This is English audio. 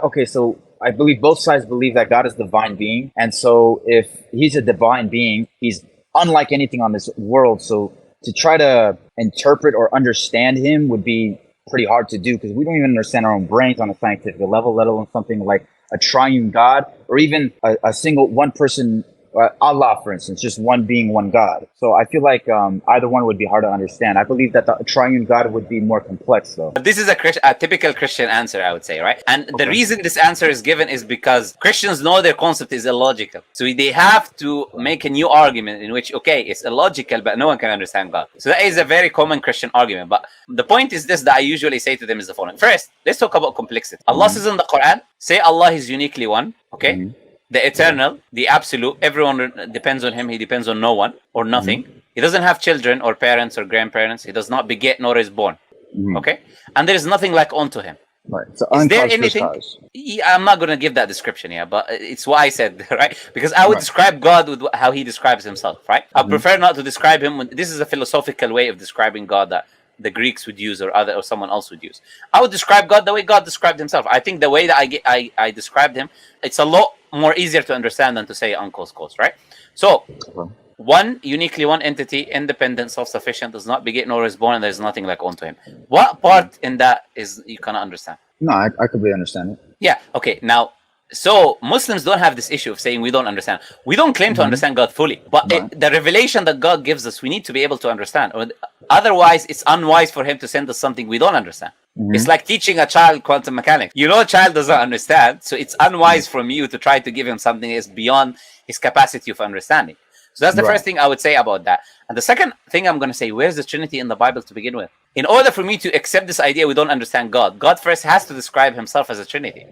okay, so I believe both sides believe that God is divine being, and so if he's a divine being, he's unlike anything on this world. So to try to interpret or understand him would be pretty hard to do because we don't even understand our own brains on a scientific level, let alone something like a triune God or even a single one person. Allah, for instance, just one being, one God. So I feel like either one would be hard to understand. I believe that the triune God would be more complex, though. This is a typical Christian answer, I would say, right? And the reason this answer is given is because Christians know their concept is illogical. So they have to make a new argument in which, okay, it's illogical, but no one can understand God. So that is a very common Christian argument. But the point is this that I usually say to them is the following. First, let's talk about complexity. Allah says in the Quran, say Allah is uniquely one, okay? The eternal, the absolute, everyone depends on him. He depends on no one or nothing. He doesn't have children or parents or grandparents. He does not beget nor is born. Okay? And there is nothing like unto him. Right. So is there anything? I'm not going to give that description here, but it's what I said, right? Because I would describe God with how he describes himself, right? I prefer not to describe him. This is a philosophical way of describing God that the Greeks would use or someone else would use. I would describe God the way God described himself. I think the way that I described him, it's a lot more easier to understand than to say uncle's cause, right? So, one, uniquely one entity, independent, self-sufficient, does not beget nor is born, and there is nothing like unto him. What part in that is you cannot understand? No, I completely understand it. Yeah, okay. Now, so Muslims don't have this issue of saying we don't understand. We don't claim to understand God fully, but the revelation that God gives us, we need to be able to understand. Otherwise, it's unwise for him to send us something we don't understand. It's like teaching a child quantum mechanics. You know, a child doesn't understand, so it's unwise from you to try to give him something that is beyond his capacity of understanding. So that's the first thing I would say about that. And the second thing I'm going to say, where's the Trinity in the Bible to begin with? In order for me to accept this idea we don't understand God, God first has to describe himself as a Trinity.